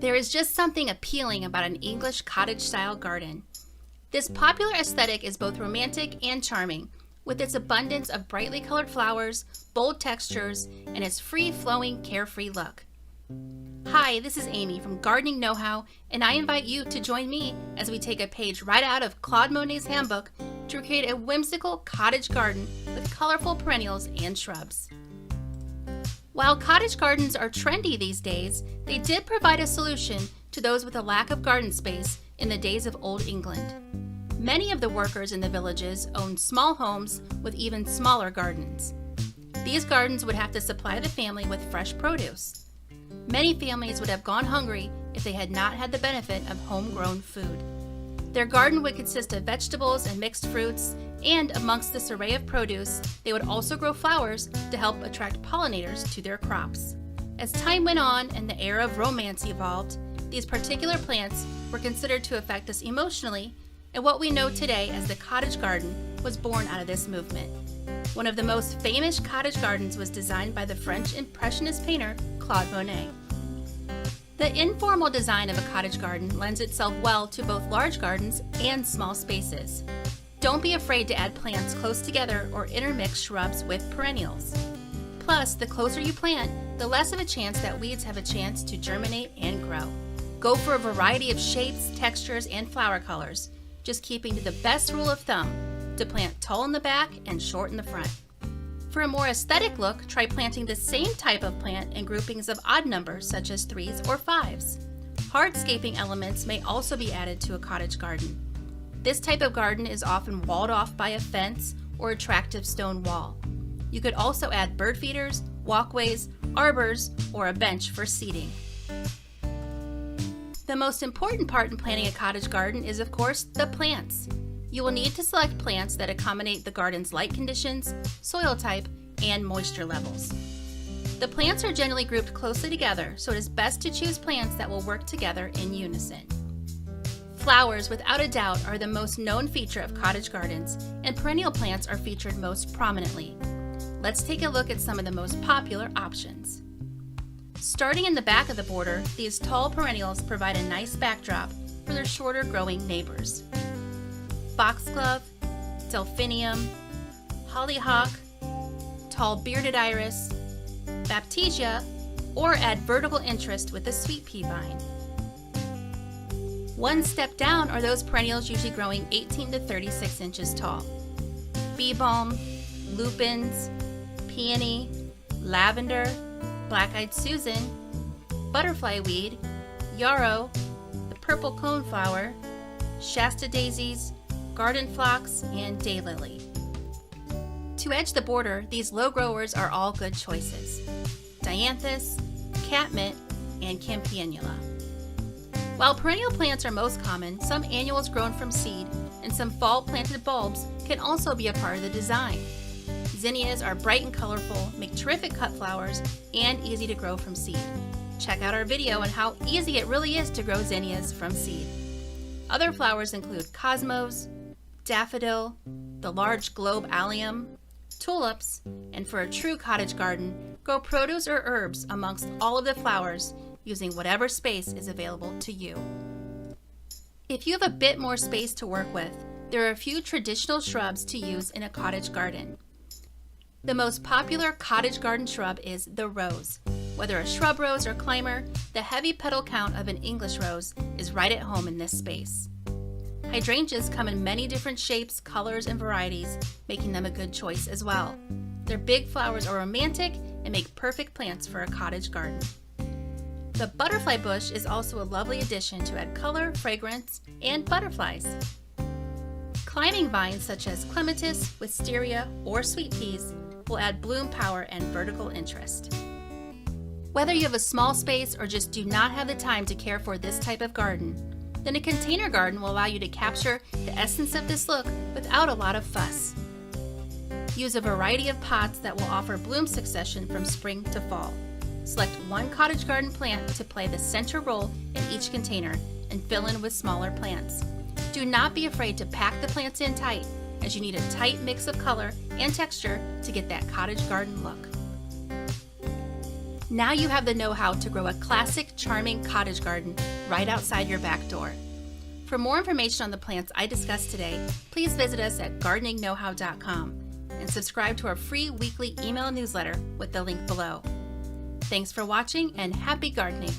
There is just something appealing about an English cottage-style garden. This popular aesthetic is both romantic and charming, with its abundance of brightly colored flowers, bold textures, and its free-flowing, carefree look. Hi, this is Amy from Gardening Know-How, and I invite you to join me as we take a page right out of Claude Monet's handbook to create a whimsical cottage garden with colorful perennials and shrubs. While cottage gardens are trendy these days, they did provide a solution to those with a lack of garden space in the days of Old England. Many of the workers in the villages owned small homes with even smaller gardens. These gardens would have to supply the family with fresh produce. Many families would have gone hungry if they had not had the benefit of homegrown food. Their garden would consist of vegetables and mixed fruits, and amongst this array of produce, they would also grow flowers to help attract pollinators to their crops. As time went on and the era of romance evolved, these particular plants were considered to affect us emotionally, and what we know today as the cottage garden was born out of this movement. One of the most famous cottage gardens was designed by the French Impressionist painter Claude Monet. The informal design of a cottage garden lends itself well to both large gardens and small spaces. Don't be afraid to add plants close together or intermix shrubs with perennials. Plus, the closer you plant, the less of a chance that weeds have a chance to germinate and grow. Go for a variety of shapes, textures, and flower colors, just keeping to the best rule of thumb, to plant tall in the back and short in the front. For a more aesthetic look, try planting the same type of plant in groupings of odd numbers such as 3s or 5s. Hardscaping elements may also be added to a cottage garden. This type of garden is often walled off by a fence or attractive stone wall. You could also add bird feeders, walkways, arbors, or a bench for seating. The most important part in planting a cottage garden is, of course, the plants. You will need to select plants that accommodate the garden's light conditions, soil type, and moisture levels. The plants are generally grouped closely together, so it is best to choose plants that will work together in unison. Flowers, without a doubt, are the most known feature of cottage gardens, and perennial plants are featured most prominently. Let's take a look at some of the most popular options. Starting in the back of the border, these tall perennials provide a nice backdrop for their shorter growing neighbors. Foxglove, delphinium, hollyhock, tall bearded iris, baptisia, or add vertical interest with a sweet pea vine. One step down are those perennials usually growing 18 to 36 inches tall. Bee balm, lupins, peony, lavender, black-eyed Susan, butterfly weed, yarrow, the purple coneflower, Shasta daisies, garden phlox, and daylily. To edge the border, these low growers are all good choices: dianthus, catmint, and campanula. While perennial plants are most common, some annuals grown from seed and some fall planted bulbs can also be a part of the design. Zinnias are bright and colorful, make terrific cut flowers, and easy to grow from seed. Check out our video on how easy it really is to grow zinnias from seed. Other flowers include cosmos, daffodil, the large globe allium, tulips, and for a true cottage garden, grow produce or herbs amongst all of the flowers, using whatever space is available to you. If you have a bit more space to work with, there are a few traditional shrubs to use in a cottage garden. The most popular cottage garden shrub is the rose. Whether a shrub rose or climber, the heavy petal count of an English rose is right at home in this space. Hydrangeas come in many different shapes, colors, and varieties, making them a good choice as well. Their big flowers are romantic and make perfect plants for a cottage garden. The butterfly bush is also a lovely addition to add color, fragrance, and butterflies. Climbing vines such as clematis, wisteria, or sweet peas will add bloom power and vertical interest. Whether you have a small space or just do not have the time to care for this type of garden, then a container garden will allow you to capture the essence of this look without a lot of fuss. Use a variety of pots that will offer bloom succession from spring to fall. Select one cottage garden plant to play the center role in each container and fill in with smaller plants. Do not be afraid to pack the plants in tight, as you need a tight mix of color and texture to get that cottage garden look. Now you have the know-how to grow a classic, charming cottage garden right outside your back door. For more information on the plants I discussed today, please visit us at gardeningknowhow.com and subscribe to our free weekly email newsletter with the link below. Thanks for watching and happy gardening!